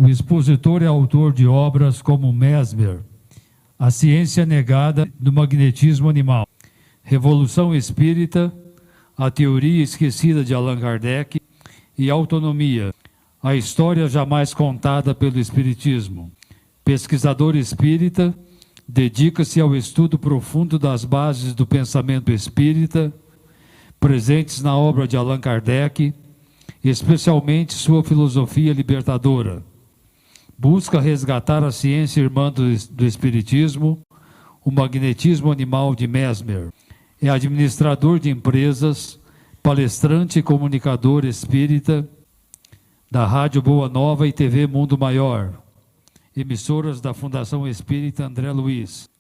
O expositor é autor de obras como Mesmer, A Ciência Negada do Magnetismo Animal, Revolução Espírita, A Teoria Esquecida de Allan Kardec e Autonomia, a história jamais contada pelo Espiritismo. Pesquisador espírita, dedica-se ao estudo profundo das bases do pensamento espírita, presentes na obra de Allan Kardec, especialmente sua filosofia libertadora. Busca resgatar a ciência irmã do Espiritismo, o magnetismo animal de Mesmer. É administrador de empresas, palestrante e comunicador espírita da Rádio Boa Nova e TV Mundo Maior, emissoras da Fundação Espírita André Luiz,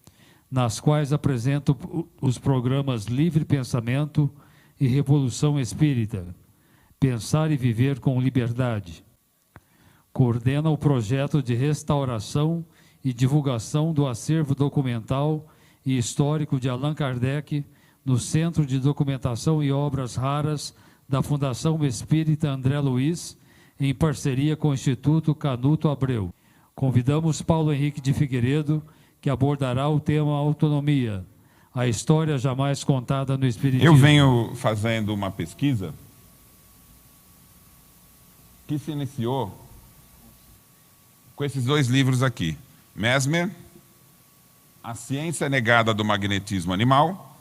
nas quais apresenta os programas Livre Pensamento e Revolução Espírita, Pensar e Viver com Liberdade. Coordena o projeto de restauração e divulgação do acervo documental e histórico de Allan Kardec no Centro de Documentação e Obras Raras da Fundação Espírita André Luiz, em parceria com o Instituto Canuto Abreu. Convidamos Paulo Henrique de Figueiredo, que abordará o tema autonomia, a história jamais contada no Espiritismo. Eu venho fazendo uma pesquisa que se iniciou com esses dois livros aqui, Mesmer, A Ciência Negada do Magnetismo Animal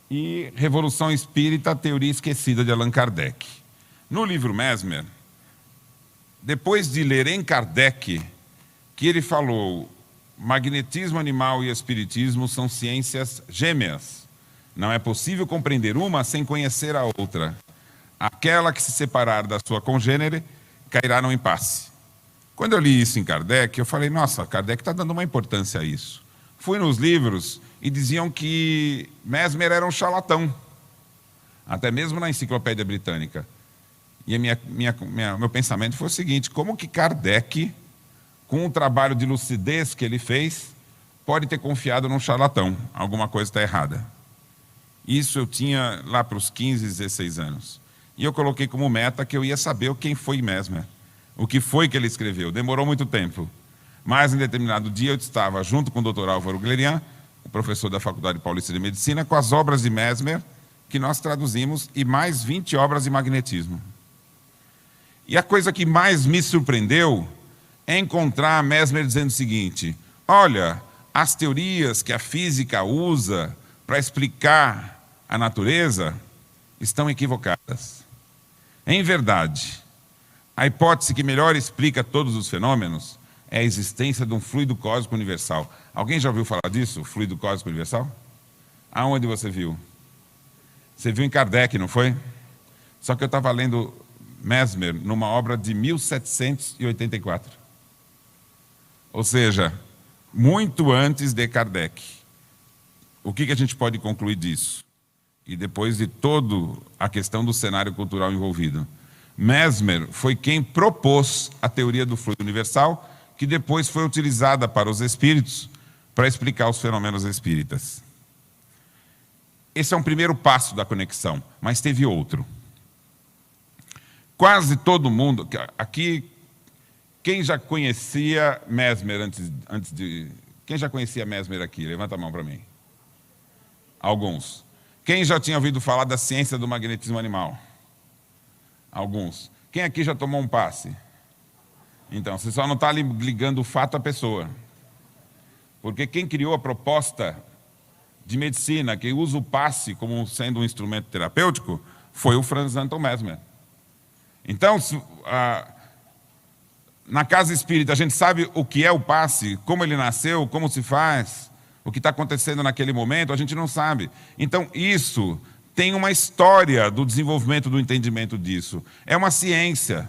e Revolução Espírita, a Teoria Esquecida de Allan Kardec. No livro Mesmer, depois de ler em Kardec, que ele falou, magnetismo animal e espiritismo são ciências gêmeas. Não é possível compreender uma sem conhecer a outra. Aquela que se separar da sua congênere cairá no impasse. Quando eu li isso em Kardec, eu falei, nossa, Kardec está dando uma importância a isso. Fui nos livros e diziam que Mesmer era um charlatão, até mesmo na Enciclopédia Britânica. E meu pensamento foi o seguinte, como que Kardec, com o trabalho de lucidez que ele fez, pode ter confiado num charlatão? Alguma coisa está errada. Isso eu tinha lá para os 15, 16 anos. E eu coloquei como meta que eu ia saber quem foi Mesmer, o que foi que ele escreveu. Demorou muito tempo. Mas, em determinado dia, eu estava junto com o Dr. Álvaro Glerian, o professor da Faculdade Paulista de Medicina, com as obras de Mesmer, que nós traduzimos, e mais 20 obras de magnetismo. E a coisa que mais me surpreendeu é encontrar Mesmer dizendo o seguinte, olha, as teorias que a física usa para explicar a natureza estão equivocadas. Em verdade, a hipótese que melhor explica todos os fenômenos é a existência de um fluido cósmico universal. Alguém já ouviu falar disso, fluido cósmico universal? Aonde você viu? Você viu em Kardec, não foi? Só que eu estava lendo Mesmer numa obra de 1784. Ou seja, muito antes de Kardec. O que a gente pode concluir disso? E depois de toda a questão do cenário cultural envolvido. Mesmer foi quem propôs a teoria do fluido universal, que depois foi utilizada para os espíritos, para explicar os fenômenos espíritas. Esse é um primeiro passo da conexão, mas teve outro. Quase todo mundo, aqui, quem já conhecia Mesmer antes de... Quem já conhecia Mesmer aqui? Levanta a mão para mim. Alguns. Quem já tinha ouvido falar da ciência do magnetismo animal? Alguns. Quem aqui já tomou um passe? Então, você só não está ligando o fato à pessoa. Porque quem criou a proposta de medicina, que usa o passe como sendo um instrumento terapêutico, foi o Franz Anton Mesmer. Então, na casa espírita, a gente sabe o que é o passe, como ele nasceu, como se faz, o que está acontecendo naquele momento, a gente não sabe. Então, isso tem uma história do desenvolvimento do entendimento disso. É uma ciência.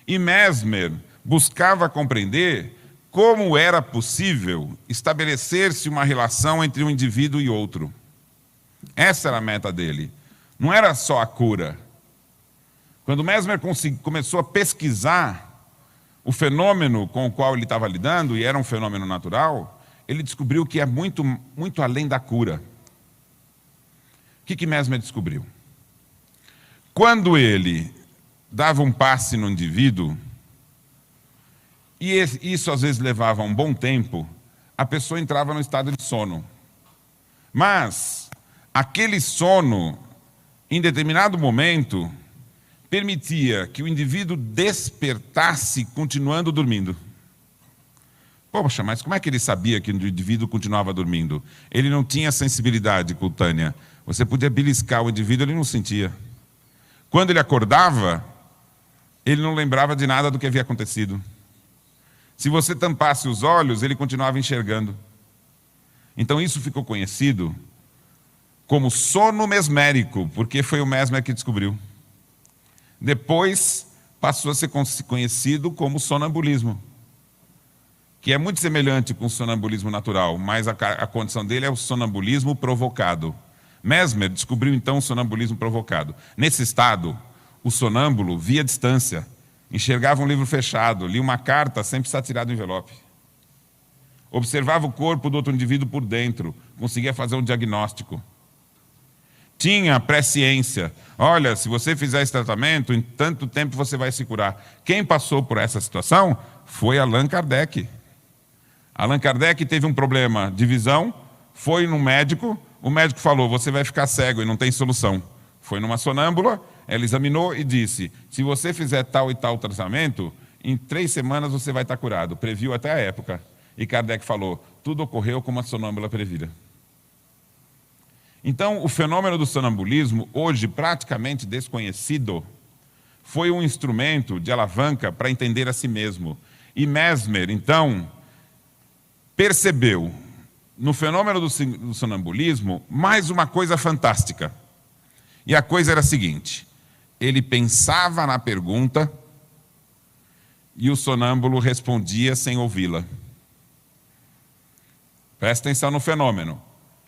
E Mesmer buscava compreender como era possível estabelecer-se uma relação entre um indivíduo e outro. Essa era a meta dele. Não era só a cura. Quando Mesmer começou a pesquisar o fenômeno com o qual ele estava lidando, e era um fenômeno natural, ele descobriu que é muito, muito além da cura. O que Mesmer descobriu? Quando ele dava um passe no indivíduo, e isso às vezes levava um bom tempo, a pessoa entrava no estado de sono. Mas aquele sono, em determinado momento, permitia que o indivíduo despertasse continuando dormindo. Poxa, mas como é que ele sabia que o indivíduo continuava dormindo? Ele não tinha sensibilidade cutânea. Você podia beliscar o indivíduo, ele não sentia. Quando ele acordava, ele não lembrava de nada do que havia acontecido. Se você tampasse os olhos, ele continuava enxergando. Então isso ficou conhecido como sono mesmérico, porque foi o Mesmer que descobriu. Depois passou a ser conhecido como sonambulismo, que é muito semelhante com o sonambulismo natural, mas a condição dele é o sonambulismo provocado. Mesmer descobriu então o sonambulismo provocado. Nesse estado, o sonâmbulo via distância, enxergava um livro fechado, lia uma carta sem precisar tirar do envelope. Observava o corpo do outro indivíduo por dentro, conseguia fazer um diagnóstico. Tinha presciência. Olha, se você fizer esse tratamento, em tanto tempo você vai se curar. Quem passou por essa situação foi Allan Kardec. Allan Kardec teve um problema de visão, foi no médico, o médico falou, você vai ficar cego e não tem solução. Foi numa sonâmbula, ela examinou e disse, se você fizer tal e tal tratamento, em 3 semanas você vai estar curado. Previu até a época. E Kardec falou, tudo ocorreu como a sonâmbula previra. Então, o fenômeno do sonambulismo, hoje praticamente desconhecido, foi um instrumento de alavanca para entender a si mesmo. E Mesmer, então, percebeu no fenômeno do sonambulismo mais uma coisa fantástica. E a coisa era a seguinte, ele pensava na pergunta e o sonâmbulo respondia sem ouvi-la. Presta atenção no fenômeno.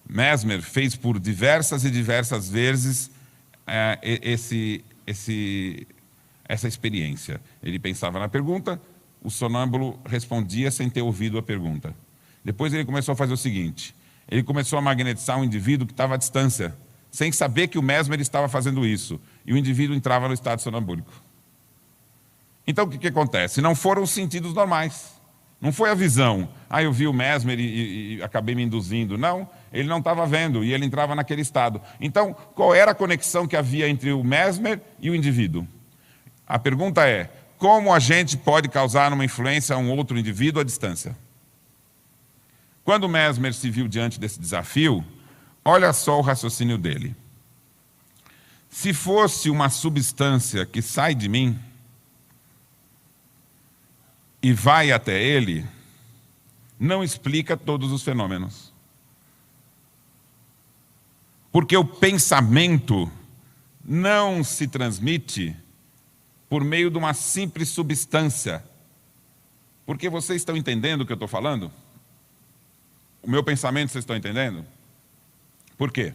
Mesmer fez por diversas e diversas vezes essa experiência. Ele pensava na pergunta, o sonâmbulo respondia sem ter ouvido a pergunta. Depois ele começou a fazer o seguinte, ele começou a magnetizar um indivíduo que estava à distância, sem saber que o Mesmer estava fazendo isso, e o indivíduo entrava no estado sonambúlico. Então o que acontece? Não foram os sentidos normais. Não foi a visão, eu vi o Mesmer e acabei me induzindo. Não, ele não estava vendo e ele entrava naquele estado. Então, qual era a conexão que havia entre o Mesmer e o indivíduo? A pergunta é, como a gente pode causar uma influência a um outro indivíduo à distância? Quando o Mesmer se viu diante desse desafio, olha só o raciocínio dele. Se fosse uma substância que sai de mim, e vai até ele, não explica todos os fenômenos. Porque o pensamento não se transmite por meio de uma simples substância. Porque vocês estão entendendo o que eu estou falando? O meu pensamento, vocês estão entendendo? Por quê?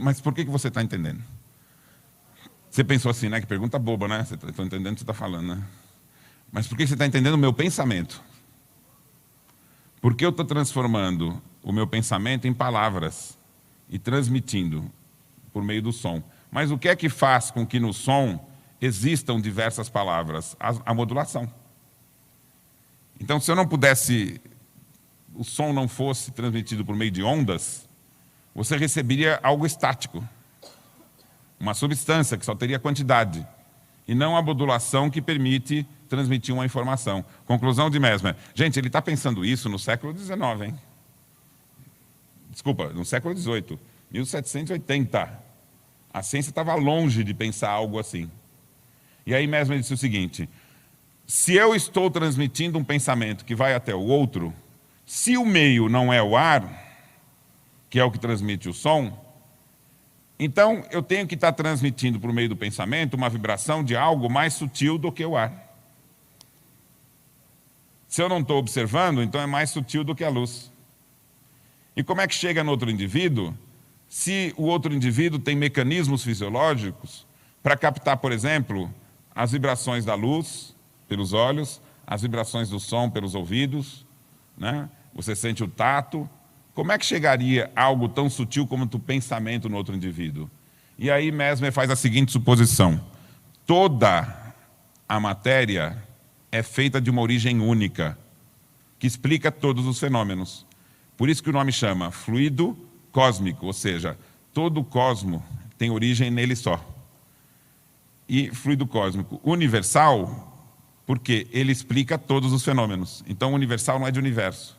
Mas por que você está entendendo? Você pensou assim, né? Que pergunta boba, né? Você está entendendo o que você está falando, né? Mas por que você está entendendo o meu pensamento? Porque eu estou transformando o meu pensamento em palavras e transmitindo por meio do som. Mas o que é que faz com que no som existam diversas palavras? A modulação. Então, se eu não pudesse, o som não fosse transmitido por meio de ondas, você receberia algo estático. Uma substância que só teria quantidade, e não a modulação que permite transmitir uma informação. Conclusão de Mesmer. Gente, ele está pensando isso no século XIX, hein? Desculpa, no século XVIII, 1780. A ciência estava longe de pensar algo assim. E aí Mesmer disse o seguinte, se eu estou transmitindo um pensamento que vai até o outro, se o meio não é o ar, que é o que transmite o som, então, eu tenho que estar transmitindo por meio do pensamento uma vibração de algo mais sutil do que o ar. Se eu não estou observando, então é mais sutil do que a luz. E como é que chega no outro indivíduo? Se o outro indivíduo tem mecanismos fisiológicos para captar, por exemplo, as vibrações da luz pelos olhos, as vibrações do som pelos ouvidos, né? Você sente o tato. Como é que chegaria algo tão sutil como o pensamento no outro indivíduo? E aí Mesmer faz a seguinte suposição. Toda a matéria é feita de uma origem única, que explica todos os fenômenos. Por isso que o nome chama fluido cósmico, ou seja, todo o cosmo tem origem nele só. E fluido cósmico universal, porque ele explica todos os fenômenos. Então, o universal não é de universo,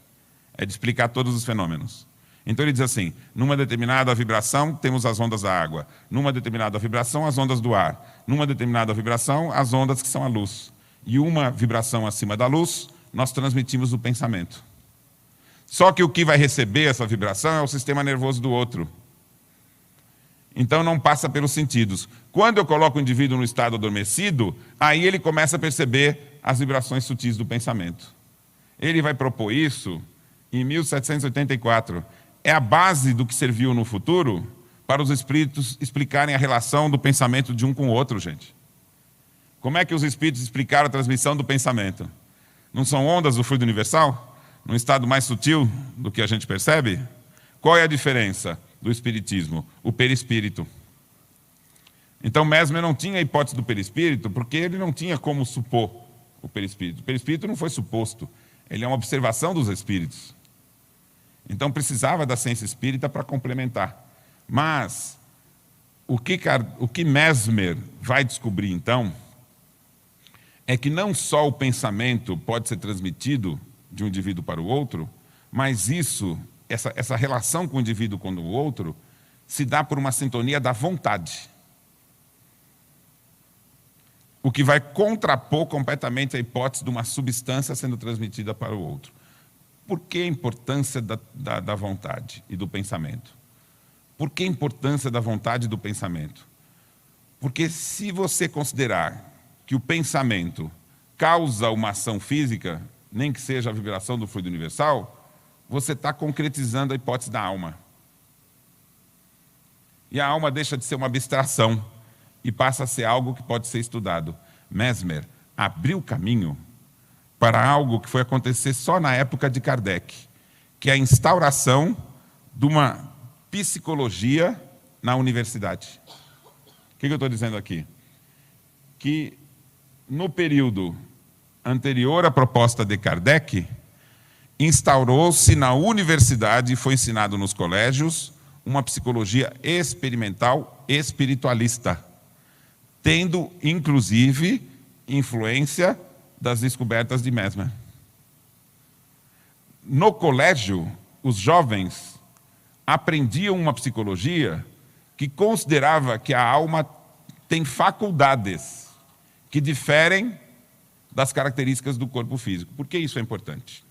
é de explicar todos os fenômenos. Então, ele diz assim, numa determinada vibração, temos as ondas da água. Numa determinada vibração, as ondas do ar. Numa determinada vibração, as ondas que são a luz. E uma vibração acima da luz, nós transmitimos o pensamento. Só que o que vai receber essa vibração é o sistema nervoso do outro. Então, não passa pelos sentidos. Quando eu coloco o indivíduo no estado adormecido, aí ele começa a perceber as vibrações sutis do pensamento. Ele vai propor isso em 1784. É a base do que serviu no futuro para os espíritos explicarem a relação do pensamento de um com o outro, gente. Como é que os espíritos explicaram a transmissão do pensamento? Não são ondas do fluido universal? Num estado mais sutil do que a gente percebe? Qual é a diferença do espiritismo? O perispírito. Então, Mesmer não tinha a hipótese do perispírito, porque ele não tinha como supor o perispírito. O perispírito não foi suposto, ele é uma observação dos espíritos. Então, precisava da ciência espírita para complementar. Mas, o que Mesmer vai descobrir, então, é que não só o pensamento pode ser transmitido de um indivíduo para o outro, mas essa relação com o indivíduo com o outro se dá por uma sintonia da vontade. O que vai contrapor completamente a hipótese de uma substância sendo transmitida para o outro. Por que a importância da vontade e do pensamento? Por que a importância da vontade e do pensamento? Porque se você considerar que o pensamento causa uma ação física, nem que seja a vibração do fluido universal, você está concretizando a hipótese da alma. E a alma deixa de ser uma abstração e passa a ser algo que pode ser estudado. Mesmer abriu caminho para algo que foi acontecer só na época de Kardec, que é a instauração de uma psicologia na universidade. O que eu estou dizendo aqui? Que no período anterior à proposta de Kardec, instaurou-se na universidade e foi ensinado nos colégios uma psicologia experimental espiritualista, tendo, inclusive, influência das descobertas de Mesmer. No colégio, os jovens aprendiam uma psicologia que considerava que a alma tem faculdades que diferem das características do corpo físico. Por que isso é importante?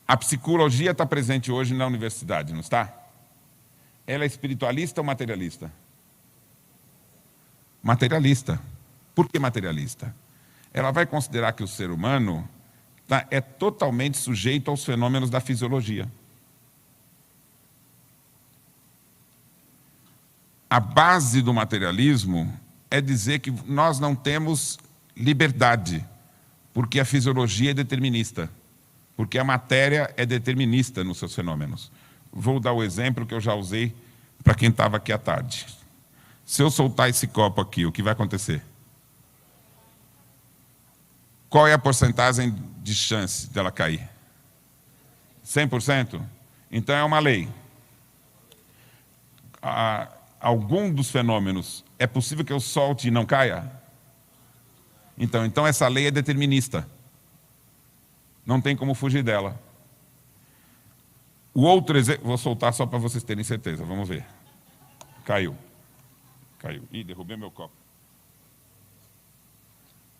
A psicologia está presente hoje na universidade, não está? Ela é espiritualista ou materialista? Materialista. Por que materialista? Ela vai considerar que o ser humano é totalmente sujeito aos fenômenos da fisiologia. A base do materialismo é dizer que nós não temos liberdade, porque a fisiologia é determinista, porque a matéria é determinista nos seus fenômenos. Vou dar o exemplo que eu já usei para quem estava aqui à tarde. Se eu soltar esse copo aqui, o que vai acontecer? Qual é a porcentagem de chance dela cair? 100%? Então é uma lei. Algum dos fenômenos, é possível que eu solte e não caia? Então essa lei é determinista. Não tem como fugir dela. O outro exemplo, vou soltar só para vocês terem certeza, vamos ver. Caiu. Ih, derrubei meu copo.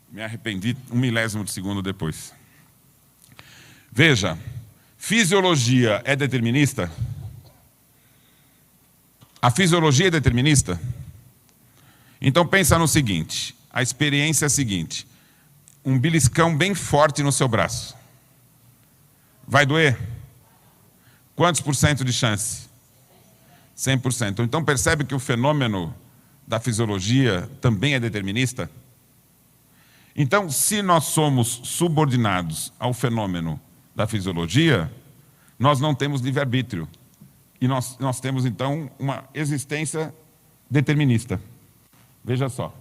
Me arrependi 1/1000 de segundo depois. Veja, fisiologia é determinista? A fisiologia é determinista? Então pensa no seguinte, a experiência é a seguinte, um beliscão bem forte no seu braço. Vai doer? Quantos por cento de chance? 100%. Então percebe que o fenômeno da fisiologia também é determinista? Então, se nós somos subordinados ao fenômeno da fisiologia, nós não temos livre-arbítrio. E nós temos, então, uma existência determinista. Veja só.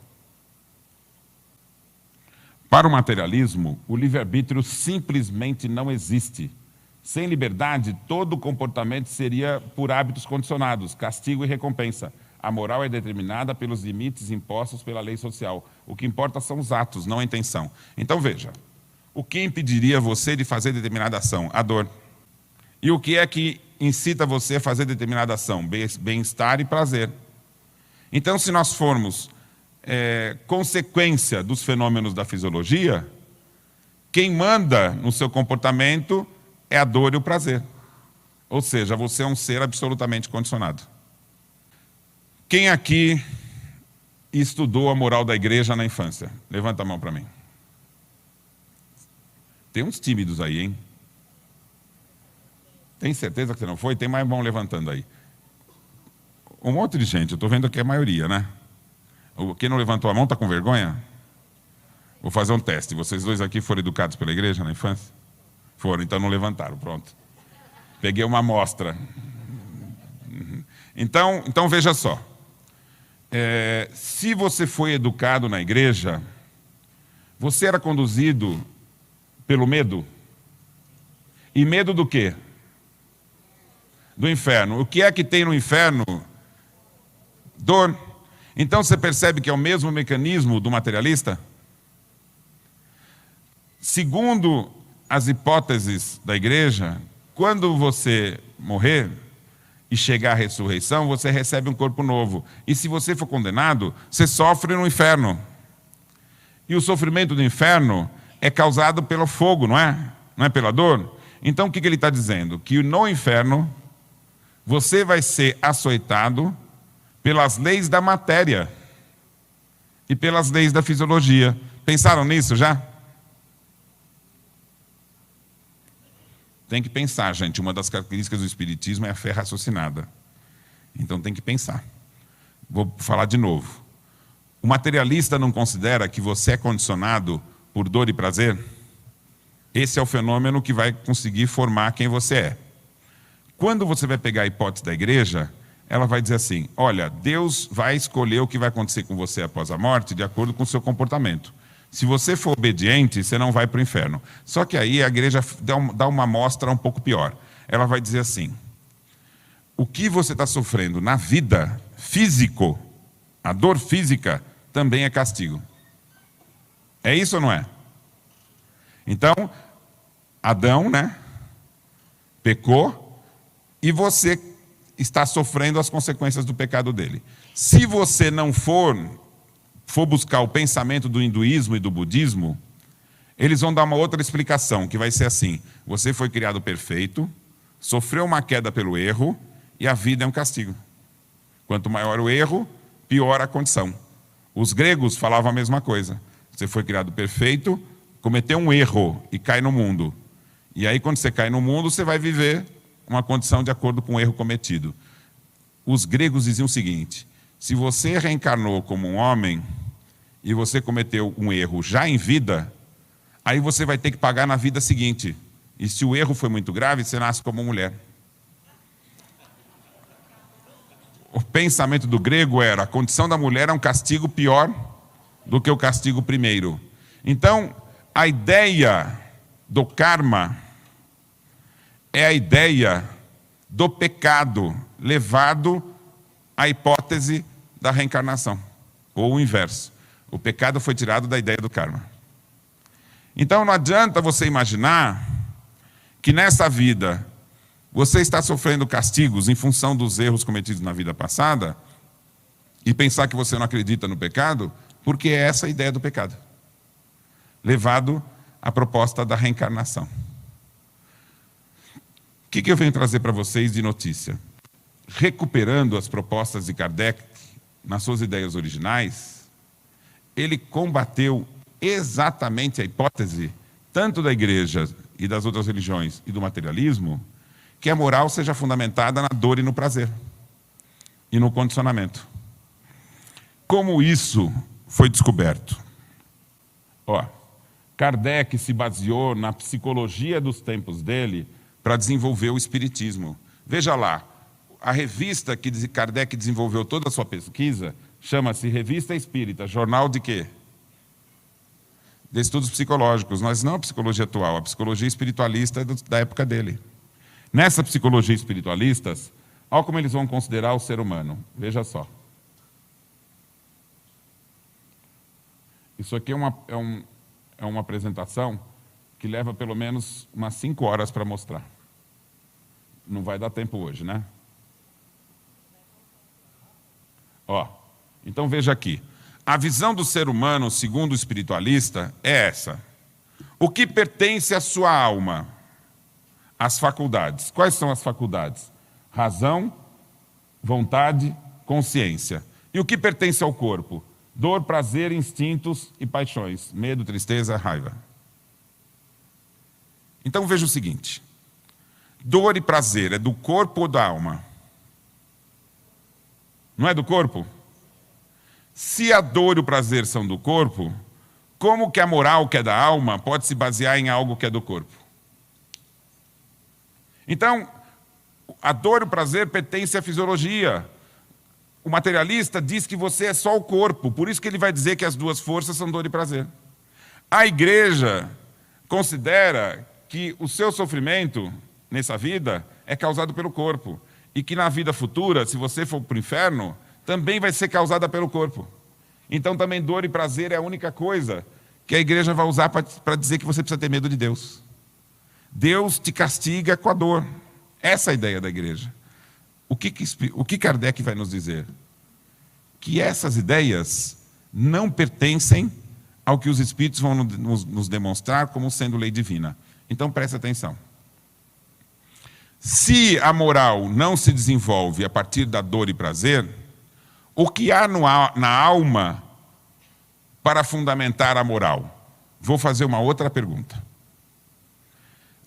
Para o materialismo, o livre-arbítrio simplesmente não existe. Sem liberdade, todo comportamento seria por hábitos condicionados, castigo e recompensa. A moral é determinada pelos limites impostos pela lei social. O que importa são os atos, não a intenção. Então veja, o que impediria você de fazer determinada ação? A dor. E o que é que incita você a fazer determinada ação? Bem-estar e prazer. Então, se nós formos consequência dos fenômenos da fisiologia, quem manda no seu comportamento é a dor e o prazer. Ou seja, você é um ser absolutamente condicionado. Quem aqui estudou a moral da igreja na infância? Levanta a mão para mim. Tem uns tímidos aí, hein? Tem certeza que você não foi? Tem mais mão levantando aí. Um monte de gente, eu estou vendo aqui a maioria, né? Quem não levantou a mão está com vergonha? Vou fazer um teste. Vocês dois aqui foram educados pela igreja na infância? Foram, então não levantaram, pronto. Peguei uma amostra. Então veja só. Se você foi educado na igreja, você era conduzido pelo medo? E medo do quê? Do inferno. O que é que tem no inferno? Dor. Então você percebe que é o mesmo mecanismo do materialista? Segundo as hipóteses da igreja, quando você morrer e chegar à ressurreição, você recebe um corpo novo. E se você for condenado, você sofre no inferno. E o sofrimento do inferno é causado pelo fogo, não é? Não é pela dor? Então o que ele está dizendo? Que no inferno você vai ser açoitado pelas leis da matéria e pelas leis da fisiologia. Pensaram nisso já? Tem que pensar, gente. Uma das características do espiritismo é a fé raciocinada. Então tem que pensar. Vou falar de novo. O materialista não considera que você é condicionado por dor e prazer? Esse é o fenômeno que vai conseguir formar quem você é. Quando você vai pegar a hipótese da igreja, ela vai dizer assim, olha, Deus vai escolher o que vai acontecer com você após a morte de acordo com o seu comportamento. Se você for obediente, você não vai para o inferno. Só que aí a igreja dá uma amostra um pouco pior. Ela vai dizer assim, o que você está sofrendo na vida físico, a dor física, também é castigo. É isso ou não é? Então, Adão, né, pecou e você está sofrendo as consequências do pecado dele. Se você não for buscar o pensamento do hinduísmo e do budismo, eles vão dar uma outra explicação, que vai ser assim, você foi criado perfeito, sofreu uma queda pelo erro, e a vida é um castigo. Quanto maior o erro, pior a condição. Os gregos falavam a mesma coisa. Você foi criado perfeito, cometeu um erro e cai no mundo. E aí, quando você cai no mundo, você vai viver uma condição de acordo com o erro cometido. Os gregos diziam o seguinte, se você reencarnou como um homem e você cometeu um erro já em vida, aí você vai ter que pagar na vida seguinte. E se o erro foi muito grave, você nasce como mulher. O pensamento do grego era, a condição da mulher é um castigo pior do que o castigo primeiro. Então, a ideia do karma é a ideia do pecado levado à hipótese da reencarnação, ou o inverso. O pecado foi tirado da ideia do karma. Então não adianta você imaginar que nessa vida você está sofrendo castigos em função dos erros cometidos na vida passada e pensar que você não acredita no pecado, porque é essa a ideia do pecado, levado à proposta da reencarnação. O que eu venho trazer para vocês de notícia? Recuperando as propostas de Kardec nas suas ideias originais, ele combateu exatamente a hipótese, tanto da igreja e das outras religiões e do materialismo, que a moral seja fundamentada na dor e no prazer, e no condicionamento. Como isso foi descoberto? Kardec se baseou na psicologia dos tempos dele para desenvolver o espiritismo. Veja lá, a revista que Kardec desenvolveu toda a sua pesquisa chama-se Revista Espírita, jornal de quê? de estudos psicológicos, mas não a psicologia atual, a psicologia espiritualista da época dele. Nessa psicologia espiritualista, olha como eles vão considerar o ser humano. Veja só. Isso aqui é uma apresentação que leva pelo menos umas 5 horas para mostrar. Não vai dar tempo hoje, né? Ó, então veja aqui. A visão do ser humano, segundo o espiritualista, é essa. O que pertence à sua alma? As faculdades. Quais são as faculdades? Razão, vontade, consciência. E o que pertence ao corpo? Dor, prazer, instintos e paixões. Medo, tristeza, raiva. Então veja o seguinte. Dor e prazer é do corpo ou da alma? Não é do corpo? Se a dor e o prazer são do corpo, como que a moral que é da alma pode se basear em algo que é do corpo? Então, a dor e o prazer pertencem à fisiologia. O materialista diz que você é só o corpo, por isso que ele vai dizer que as duas forças são dor e prazer. A igreja considera que o seu sofrimento nessa vida é causado pelo corpo e que na vida futura, se você for para o inferno, também vai ser causada pelo corpo. Então também dor e prazer é a única coisa que a igreja vai usar para dizer que você precisa ter medo de Deus. Deus te castiga com a dor. Essa é a ideia da igreja. O que Kardec vai nos dizer? Que essas ideias não pertencem ao que os espíritos vão nos demonstrar como sendo lei divina. Então preste atenção. Se a moral não se desenvolve a partir da dor e prazer, o que há na alma para fundamentar a moral? Vou fazer uma outra pergunta.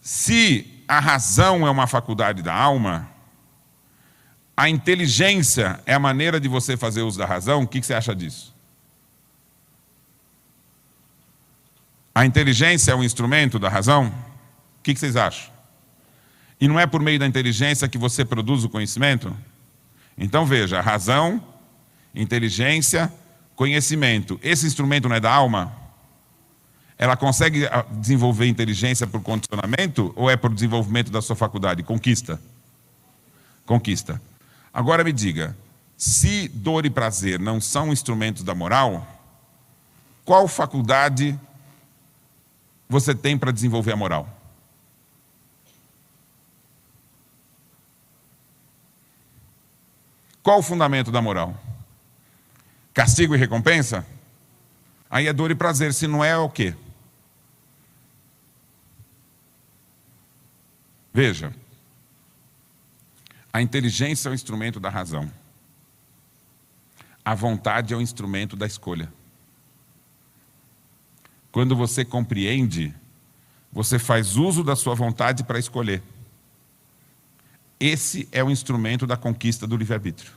Se a razão é uma faculdade da alma, a inteligência é a maneira de você fazer uso da razão, o que você acha disso? A inteligência é um instrumento da razão? O que vocês acham? E não é por meio da inteligência que você produz o conhecimento? Então veja, razão, inteligência, conhecimento. Esse instrumento não é da alma? Ela consegue desenvolver inteligência por condicionamento ou é por desenvolvimento da sua faculdade? Conquista. Conquista. Agora me diga, se dor e prazer não são instrumentos da moral, qual faculdade você tem para desenvolver a moral? Qual o fundamento da moral? Castigo e recompensa? Aí é dor e prazer, se não é o quê? Veja, a inteligência é o instrumento da razão. A vontade é o instrumento da escolha. Quando você compreende, você faz uso da sua vontade para escolher. Esse é o instrumento da conquista do livre-arbítrio.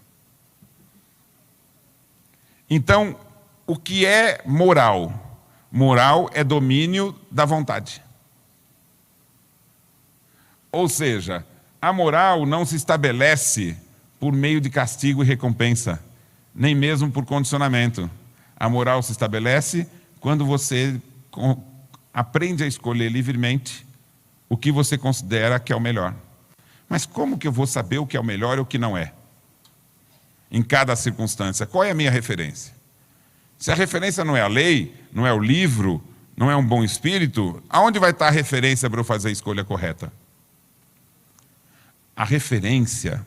Então, o que é moral? Moral é domínio da vontade. Ou seja, a moral não se estabelece por meio de castigo e recompensa, nem mesmo por condicionamento. A moral se estabelece quando você aprende a escolher livremente o que você considera que é o melhor. Mas como que eu vou saber o que é o melhor e o que não é? Em cada circunstância, qual é a minha referência? Se a referência não é a lei, não é o livro, não é um bom espírito, aonde vai estar a referência para eu fazer a escolha correta? A referência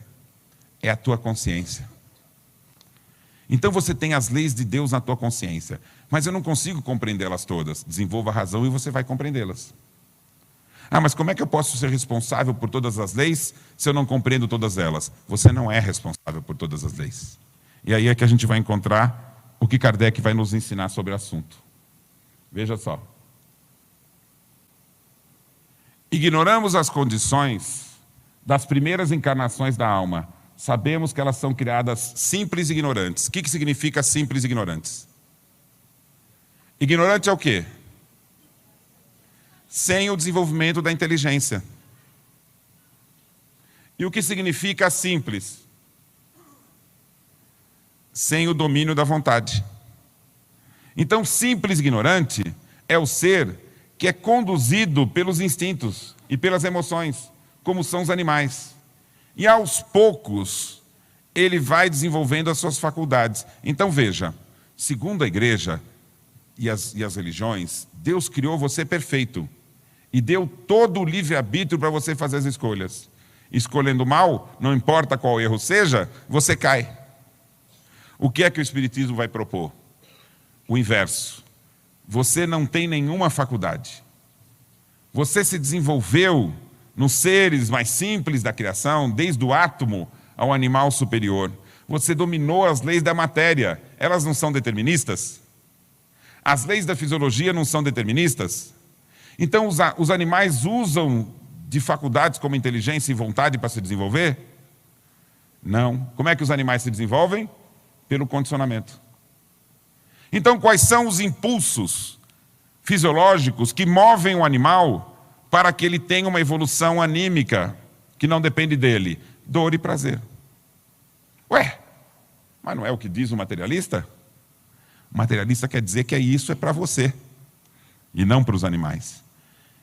é a tua consciência. Então você tem as leis de Deus na tua consciência, mas eu não consigo compreendê-las todas. Desenvolva a razão e você vai compreendê-las. Ah, mas como é que eu posso ser responsável por todas as leis se eu não compreendo todas elas? Você não é responsável por todas as leis. E aí é que a gente vai encontrar o que Kardec vai nos ensinar sobre o assunto. Veja só. Ignoramos as condições das primeiras encarnações da alma. Sabemos que elas são criadas simples e ignorantes. O que significa simples e ignorantes? Ignorante é o quê? Sem o desenvolvimento da inteligência. E o que significa simples? Sem o domínio da vontade. Então, simples e ignorante é o ser que é conduzido pelos instintos e pelas emoções, como são os animais. E aos poucos, ele vai desenvolvendo as suas faculdades. Então veja, segundo a igreja e as religiões, Deus criou você perfeito e deu todo o livre-arbítrio para você fazer as escolhas. Escolhendo mal, não importa qual erro seja, você cai. O que é que o Espiritismo vai propor? O inverso. Você não tem nenhuma faculdade. Você se desenvolveu nos seres mais simples da criação, desde o átomo ao animal superior. Você dominou as leis da matéria. Elas não são deterministas? As leis da fisiologia não são deterministas? Então os animais usam de faculdades como inteligência e vontade para se desenvolver? Não. Como é que os animais se desenvolvem? Pelo condicionamento. Então, quais são os impulsos fisiológicos que movem o animal para que ele tenha uma evolução anímica que não depende dele? Dor e prazer. Ué, mas não é o que diz o materialista? O materialista quer dizer que isso é para você e não para os animais.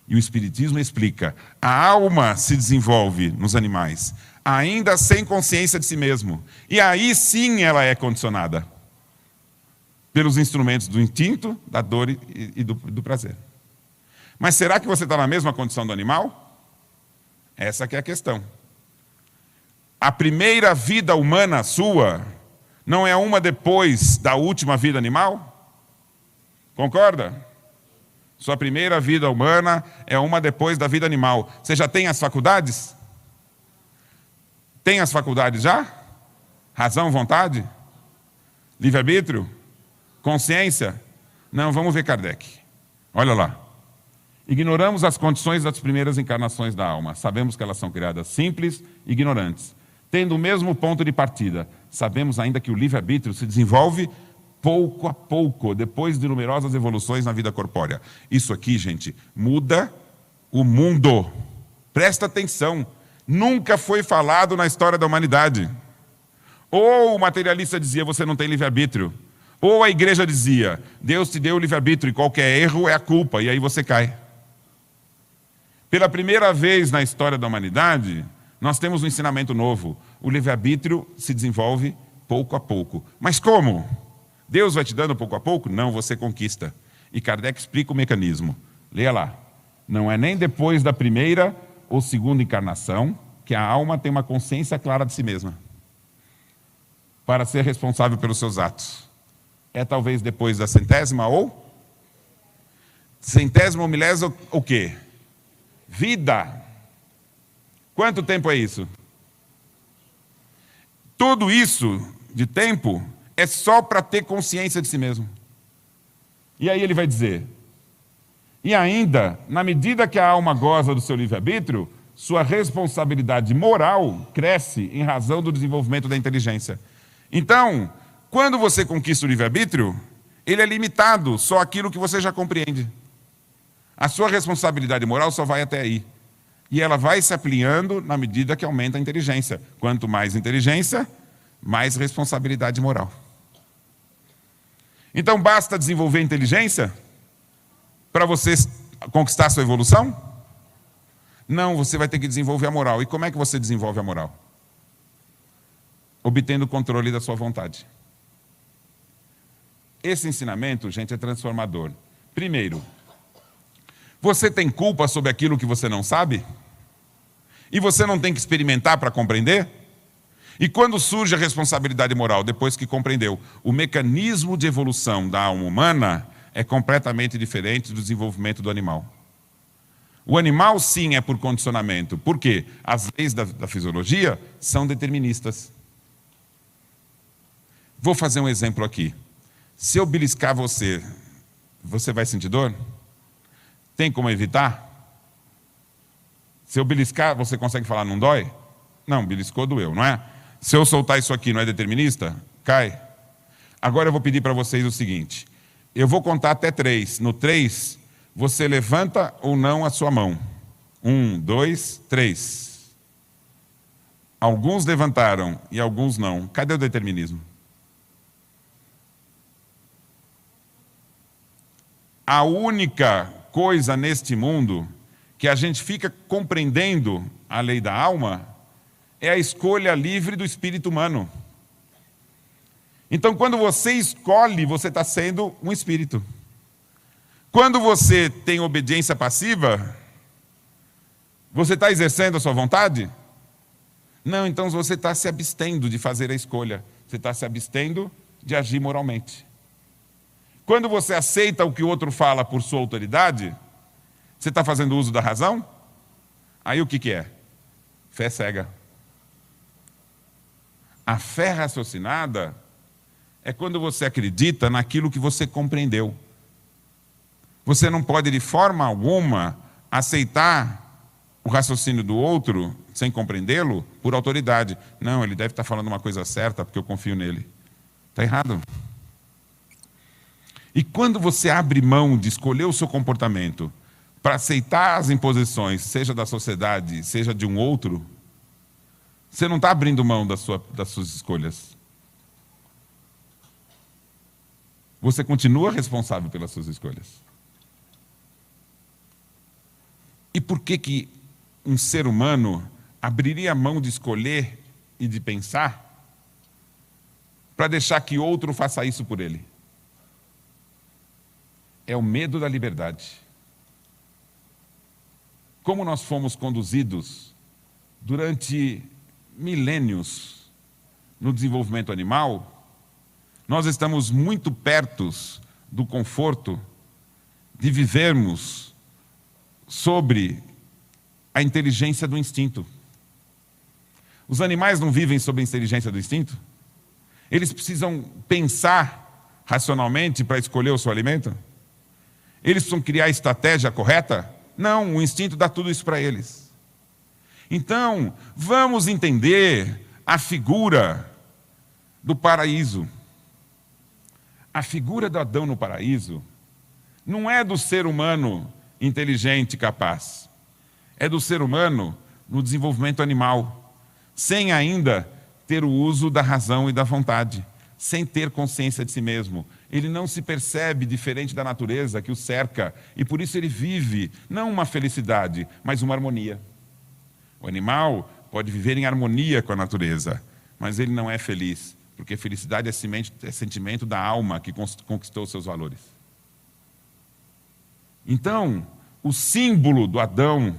E o Espiritismo explica, a alma se desenvolve nos animais, ainda sem consciência de si mesmo. E aí sim ela é condicionada pelos instrumentos do instinto, da dor e do prazer. Mas será que você está na mesma condição do animal? Essa que é a questão. A primeira vida humana sua não é uma depois da última vida animal? Concorda? Sua primeira vida humana é uma depois da vida animal. Você já tem as faculdades? Tem as faculdades já? Razão, vontade? Livre-arbítrio? Consciência? Não, vamos ver Kardec. Olha lá. Ignoramos as condições das primeiras encarnações da alma. Sabemos que elas são criadas simples e ignorantes. Tendo o mesmo ponto de partida, sabemos ainda que o livre-arbítrio se desenvolve pouco a pouco, depois de numerosas evoluções na vida corpórea. Isso aqui, gente, muda o mundo. Presta atenção. Nunca foi falado na história da humanidade. Ou o materialista dizia, você não tem livre-arbítrio. Ou a igreja dizia, Deus te deu o livre-arbítrio e qualquer erro é a culpa, e aí você cai. Pela primeira vez na história da humanidade, nós temos um ensinamento novo. O livre-arbítrio se desenvolve pouco a pouco. Mas como? Deus vai te dando pouco a pouco? Não, você conquista. E Kardec explica o mecanismo. Leia lá. Não é nem depois da primeira ou segunda encarnação que a alma tem uma consciência clara de si mesma para ser responsável pelos seus atos. É talvez depois da centésima ou milésima o quê? Vida. Quanto tempo é isso? Tudo isso de tempo é só para ter consciência de si mesmo. E aí ele vai dizer, e ainda, na medida que a alma goza do seu livre-arbítrio, sua responsabilidade moral cresce em razão do desenvolvimento da inteligência. Então, quando você conquista o livre-arbítrio, ele é limitado só àquilo que você já compreende. A sua responsabilidade moral só vai até aí. E ela vai se ampliando na medida que aumenta a inteligência. Quanto mais inteligência, mais responsabilidade moral. Então, basta desenvolver inteligência para você conquistar a sua evolução? Não, você vai ter que desenvolver a moral. E como é que você desenvolve a moral? Obtendo o controle da sua vontade. Esse ensinamento, gente, é transformador. Primeiro, você tem culpa sobre aquilo que você não sabe? E você não tem que experimentar para compreender? E quando surge a responsabilidade moral, depois que compreendeu? O mecanismo de evolução da alma humana é completamente diferente do desenvolvimento do animal. O animal, sim, é por condicionamento. Por quê? As leis da fisiologia são deterministas. Vou fazer um exemplo aqui. Se eu beliscar você, você vai sentir dor? Tem como evitar? Se eu beliscar, você consegue falar, não dói? Não, beliscou, doeu, não é? Se eu soltar isso aqui, não é determinista? Cai. Agora eu vou pedir para vocês o seguinte. Eu vou contar até 3. No 3, você levanta ou não a sua mão. 1, 2, 3. Alguns levantaram e alguns não. Cadê o determinismo? a única coisa neste mundo que a gente fica compreendendo a lei da alma é a escolha livre do espírito humano. Então, quando você escolhe, você está sendo um espírito. Quando você tem obediência passiva, você está exercendo a sua vontade? Não, então você está se abstendo de fazer a escolha. Você está se abstendo de agir moralmente. Quando você aceita o que o outro fala por sua autoridade, você está fazendo uso da razão? Aí o que é? Fé cega. A fé raciocinada é quando você acredita naquilo que você compreendeu. Você não pode, de forma alguma, aceitar o raciocínio do outro, sem compreendê-lo, por autoridade. Não, ele deve estar falando uma coisa certa, porque eu confio nele. Está errado. E quando você abre mão de escolher o seu comportamento para aceitar as imposições, seja da sociedade, seja de um outro, você não está abrindo mão das suas escolhas. Você continua responsável pelas suas escolhas. E por que um ser humano abriria mão de escolher e de pensar para deixar que outro faça isso por ele? É o medo da liberdade. Como nós fomos conduzidos durante milênios no desenvolvimento animal, nós estamos muito perto do conforto de vivermos sobre a inteligência do instinto. Os animais não vivem sob a inteligência do instinto? Eles precisam pensar racionalmente para escolher o seu alimento? Eles precisam criar a estratégia correta? Não, o instinto dá tudo isso para eles. Então, vamos entender a figura do paraíso. A figura do Adão no paraíso não é do ser humano inteligente e capaz. É do ser humano no desenvolvimento animal, sem ainda ter o uso da razão e da vontade, sem ter consciência de si mesmo. Ele não se percebe diferente da natureza que o cerca, e por isso ele vive, não uma felicidade, mas uma harmonia. O animal pode viver em harmonia com a natureza, mas ele não é feliz, porque felicidade é sentimento da alma que conquistou seus valores. Então, o símbolo do Adão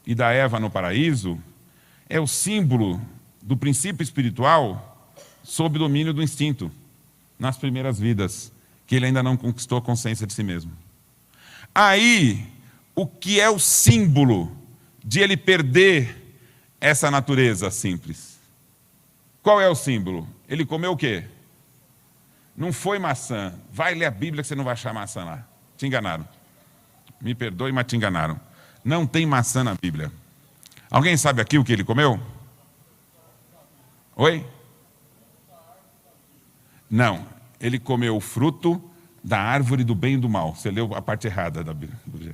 e da Eva no paraíso é o símbolo do princípio espiritual sob domínio do instinto, nas primeiras vidas, que ele ainda não conquistou a consciência de si mesmo. Aí, o que é o símbolo de ele perder essa natureza simples? Qual é o símbolo? Ele comeu o quê? Não foi maçã. Vai ler a Bíblia que você não vai achar maçã lá. Te enganaram. Me perdoe, mas te enganaram. Não tem maçã na Bíblia. Alguém sabe aqui o que ele comeu? Oi? Não. Ele comeu o fruto da árvore do bem e do mal. Você leu a parte errada da Bíblia.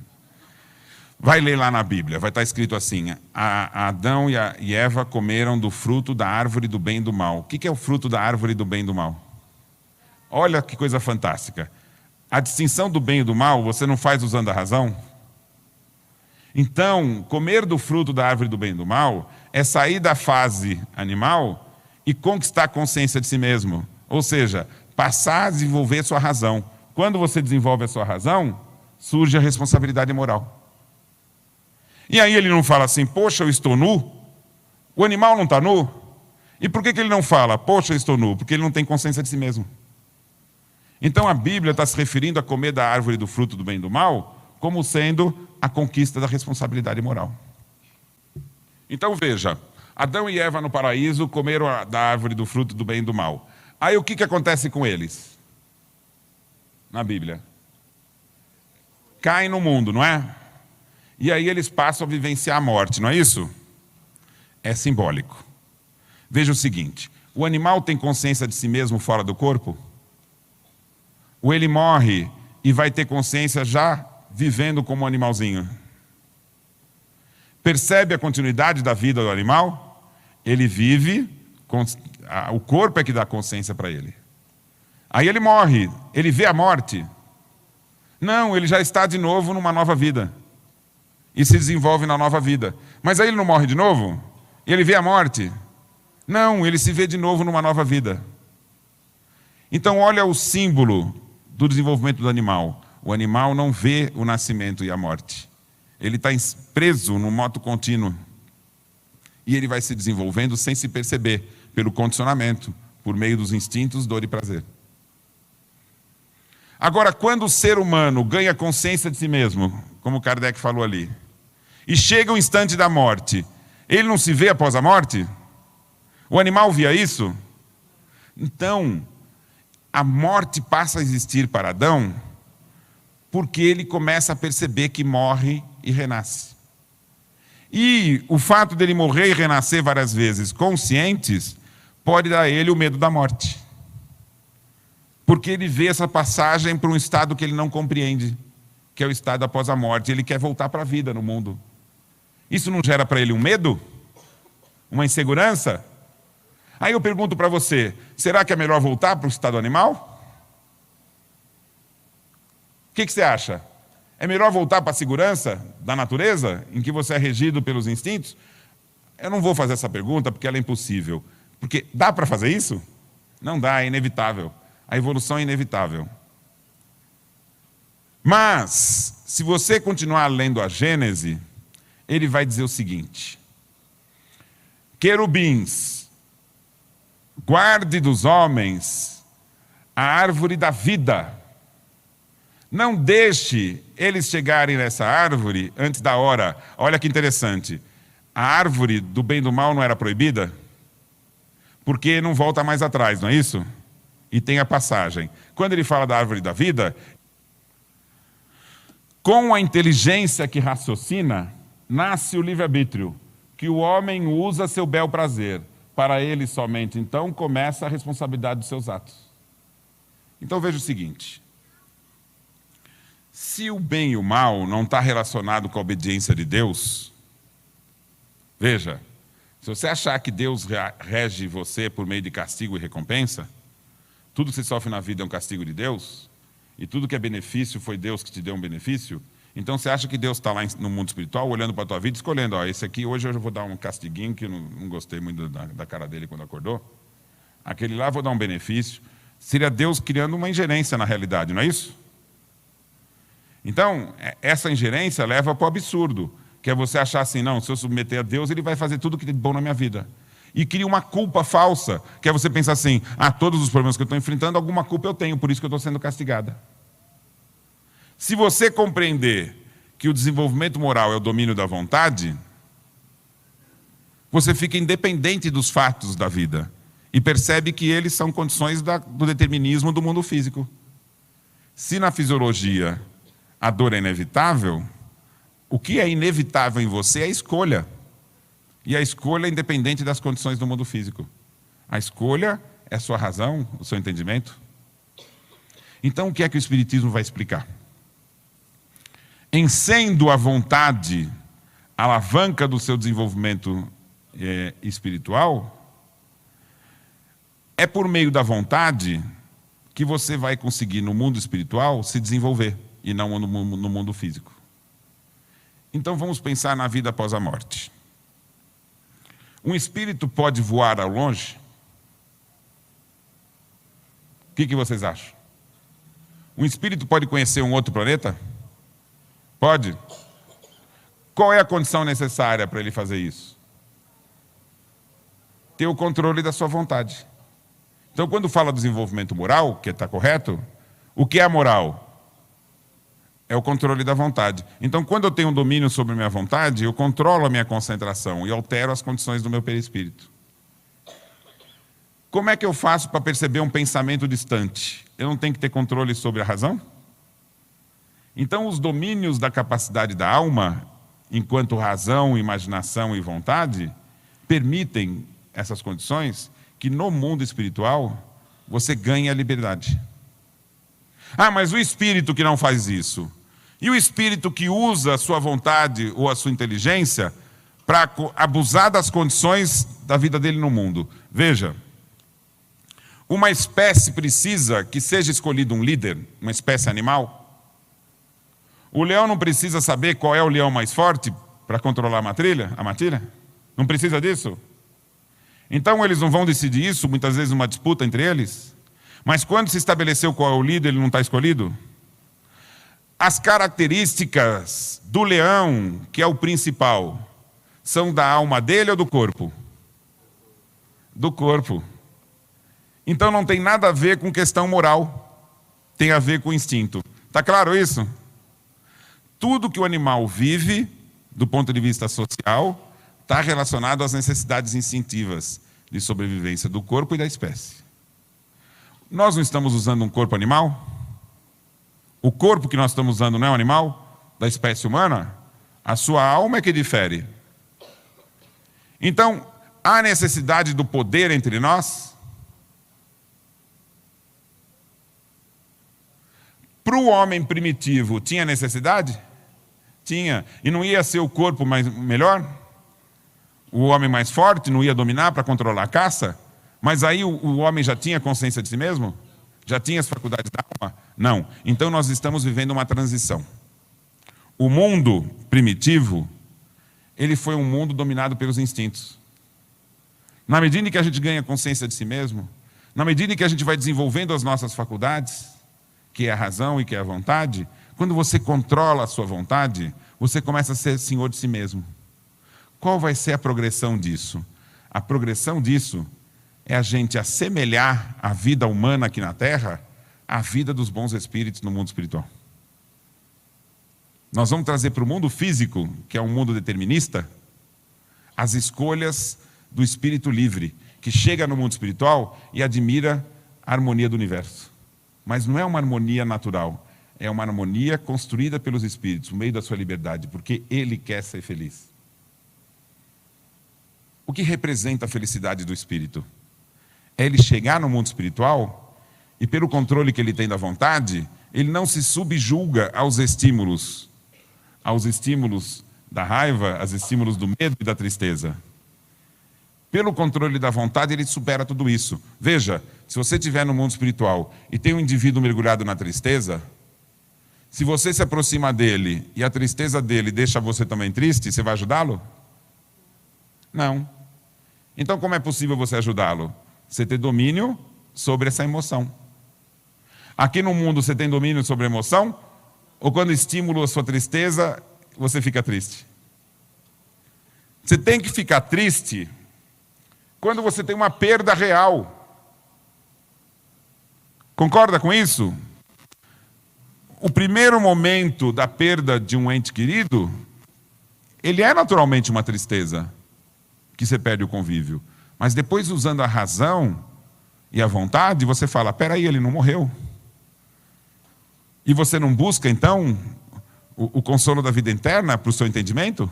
Vai ler lá na Bíblia, vai estar escrito assim: Adão e Eva comeram do fruto da árvore do bem e do mal. O que é o fruto da árvore do bem e do mal? Olha que coisa fantástica. A distinção do bem e do mal você não faz usando a razão? Então, comer do fruto da árvore do bem e do mal é sair da fase animal e conquistar a consciência de si mesmo. Ou seja, passar a desenvolver sua razão. Quando você desenvolve a sua razão, surge a responsabilidade moral. E aí ele não fala assim, poxa, eu estou nu? O animal não está nu? E por que ele não fala, poxa, eu estou nu? Porque ele não tem consciência de si mesmo. Então a Bíblia está se referindo a comer da árvore do fruto do bem e do mal como sendo a conquista da responsabilidade moral. Então veja, Adão e Eva no paraíso comeram da árvore do fruto do bem e do mal. Aí o que acontece com eles? Na Bíblia. Caem no mundo, não é? E aí eles passam a vivenciar a morte, não é isso? É simbólico. Veja o seguinte, o animal tem consciência de si mesmo fora do corpo? Ou ele morre e vai ter consciência já vivendo como um animalzinho? Percebe a continuidade da vida do animal? Ele vive, o corpo é que dá consciência para ele. Aí ele morre, ele vê a morte. Não, ele já está de novo numa nova vida. E se desenvolve na nova vida. Mas aí ele não morre de novo? E ele vê a morte? Não, ele se vê de novo numa nova vida. Então olha o símbolo do desenvolvimento do animal. O animal não vê o nascimento e a morte. Ele está preso no moto contínuo. E ele vai se desenvolvendo sem se perceber, pelo condicionamento, por meio dos instintos, dor e prazer. Agora, quando o ser humano ganha consciência de si mesmo, como Kardec falou ali, e chega o instante da morte, ele não se vê após a morte? O animal via isso? Então, a morte passa a existir para Adão porque ele começa a perceber que morre e renasce. E o fato dele morrer e renascer várias vezes conscientes pode dar a ele o medo da morte. Porque ele vê essa passagem para um estado que ele não compreende, que é o estado após a morte. Ele quer voltar para a vida no mundo. Isso não gera para ele um medo? Uma insegurança? Aí eu pergunto para você, será que é melhor voltar para o estado animal? O que você acha? É melhor voltar para a segurança da natureza, em que você é regido pelos instintos? Eu não vou fazer essa pergunta porque ela é impossível. Porque dá para fazer isso? Não dá, é inevitável. A evolução é inevitável. Mas, se você continuar lendo a Gênese, ele vai dizer o seguinte: querubins, guarde dos homens a árvore da vida. Não deixe eles chegarem nessa árvore antes da hora. Olha que interessante. A árvore do bem e do mal não era proibida? Porque não volta mais atrás, não é isso? E tem a passagem. Quando ele fala da árvore da vida, com a inteligência que raciocina, nasce o livre-arbítrio, que o homem usa a seu bel prazer. Para ele somente, então, começa a responsabilidade dos seus atos. Então veja o seguinte: se o bem e o mal não está relacionado com a obediência de Deus, veja, se você achar que Deus rege você por meio de castigo e recompensa, tudo que você sofre na vida é um castigo de Deus, e tudo que é benefício foi Deus que te deu um benefício, então você acha que Deus está lá no mundo espiritual, olhando para a tua vida, escolhendo, esse aqui hoje eu vou dar um castiguinho, que eu não gostei muito da cara dele quando acordou, aquele lá eu vou dar um benefício. Seria Deus criando uma ingerência na realidade, não é isso? Então, essa ingerência leva para o absurdo, que é você achar assim, não, se eu submeter a Deus, ele vai fazer tudo que é bom na minha vida. E cria uma culpa falsa, que é você pensar assim, todos os problemas que eu estou enfrentando, alguma culpa eu tenho, por isso que eu estou sendo castigada. Se você compreender que o desenvolvimento moral é o domínio da vontade, você fica independente dos fatos da vida e percebe que eles são condições do determinismo do mundo físico. Se na fisiologia a dor é inevitável, o que é inevitável em você é a escolha. E a escolha é independente das condições do mundo físico. A escolha é a sua razão, o seu entendimento. Então, o que é que o Espiritismo vai explicar? Em sendo a vontade a alavanca do seu desenvolvimento espiritual, é por meio da vontade que você vai conseguir, no mundo espiritual, se desenvolver, e não no mundo físico. Então, vamos pensar na vida após a morte. Um espírito pode voar ao longe? O que vocês acham? Um espírito pode conhecer um outro planeta? Pode? Qual é a condição necessária para ele fazer isso? Ter o controle da sua vontade. Então, quando fala do desenvolvimento moral, que está correto, o que é a moral? É o controle da vontade. Então, quando eu tenho um domínio sobre a minha vontade, eu controlo a minha concentração e altero as condições do meu perispírito. Como é que eu faço para perceber um pensamento distante? Eu não tenho que ter controle sobre a razão? Então, os domínios da capacidade da alma, enquanto razão, imaginação e vontade, permitem essas condições que no mundo espiritual você ganha a liberdade. Mas o espírito que não faz isso? E o espírito que usa a sua vontade ou a sua inteligência para abusar das condições da vida dele no mundo? Veja, uma espécie precisa que seja escolhido um líder, uma espécie animal? O leão não precisa saber qual é o leão mais forte para controlar a matilha? Não precisa disso? Então eles não vão decidir isso, muitas vezes numa disputa entre eles? Mas quando se estabeleceu qual é o líder, ele não está escolhido? As características do leão, que é o principal, são da alma dele ou do corpo? Do corpo. Então não tem nada a ver com questão moral, tem a ver com instinto. Está claro isso? Tudo que o animal vive, do ponto de vista social, está relacionado às necessidades instintivas de sobrevivência do corpo e da espécie. Nós não estamos usando um corpo animal? O corpo que nós estamos usando não é um animal da espécie humana? A sua alma é que difere. Então, há necessidade do poder entre nós? Para o homem primitivo, tinha necessidade? Tinha. E não ia ser o corpo melhor? O homem mais forte não ia dominar para controlar a caça? Mas aí o homem já tinha consciência de si mesmo? Já tinha as faculdades da alma? Não. Então nós estamos vivendo uma transição. O mundo primitivo, ele foi um mundo dominado pelos instintos. Na medida em que a gente ganha consciência de si mesmo, na medida em que a gente vai desenvolvendo as nossas faculdades, que é a razão e que é a vontade, quando você controla a sua vontade, você começa a ser senhor de si mesmo. Qual vai ser a progressão disso? A progressão disso é a gente assemelhar a vida humana aqui na Terra à vida dos bons espíritos no mundo espiritual. Nós vamos trazer para o mundo físico, que é um mundo determinista, as escolhas do espírito livre, que chega no mundo espiritual e admira a harmonia do universo. Mas não é uma harmonia natural, é uma harmonia construída pelos espíritos, no meio da sua liberdade, porque ele quer ser feliz. O que representa a felicidade do espírito? É ele chegar no mundo espiritual e, pelo controle que ele tem da vontade, ele não se subjuga aos estímulos da raiva, aos estímulos do medo e da tristeza. Pelo controle da vontade, ele supera tudo isso. Veja, se você estiver no mundo espiritual e tem um indivíduo mergulhado na tristeza, se você se aproxima dele e a tristeza dele deixa você também triste, você vai ajudá-lo? Não. Então, como é possível você ajudá-lo? Você ter domínio sobre essa emoção. Aqui no mundo você tem domínio sobre a emoção? Ou quando estimula a sua tristeza, você fica triste? Você tem que ficar triste quando você tem uma perda real. Concorda com isso? O primeiro momento da perda de um ente querido, ele é naturalmente uma tristeza, que você perde o convívio. Mas depois, usando a razão e a vontade, você fala, peraí, ele não morreu. E você não busca, então, o consolo da vida eterna para o seu entendimento?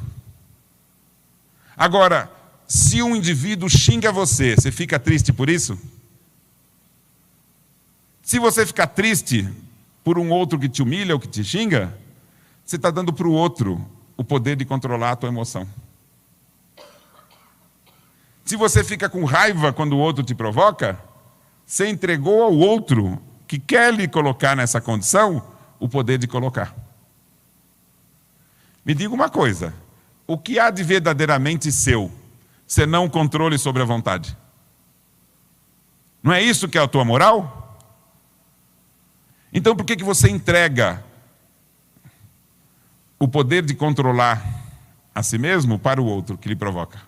Agora, se um indivíduo xinga você, você fica triste por isso? Se você ficar triste por um outro que te humilha ou que te xinga, você está dando para o outro o poder de controlar a tua emoção. Se você fica com raiva quando o outro te provoca, você entregou ao outro que quer lhe colocar nessa condição o poder de colocar. Me diga uma coisa, o que há de verdadeiramente seu, senão controle sobre a vontade? Não é isso que é a tua moral? Então por que você entrega o poder de controlar a si mesmo para o outro que lhe provoca?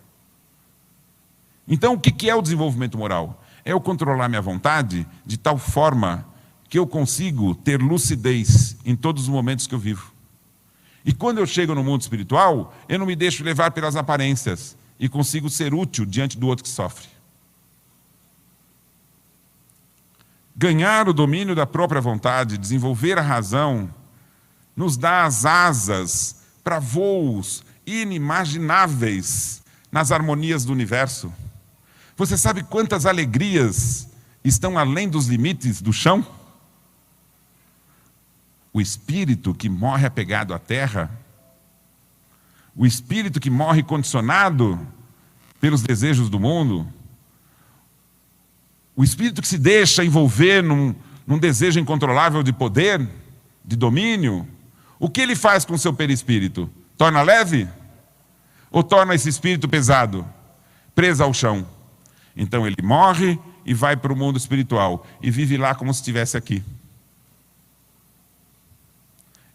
Então o que é o desenvolvimento moral? É eu controlar minha vontade de tal forma que eu consigo ter lucidez em todos os momentos que eu vivo. E quando eu chego no mundo espiritual, eu não me deixo levar pelas aparências e consigo ser útil diante do outro que sofre. Ganhar o domínio da própria vontade, desenvolver a razão, nos dá as asas para voos inimagináveis nas harmonias do universo. Você sabe quantas alegrias estão além dos limites do chão? O espírito que morre apegado à terra, o espírito que morre condicionado pelos desejos do mundo, o espírito que se deixa envolver num desejo incontrolável de poder, de domínio, O que ele faz com o seu perispírito? Torna leve? Ou torna esse espírito pesado, preso ao chão? Então ele morre e vai para o mundo espiritual e vive lá como se estivesse aqui.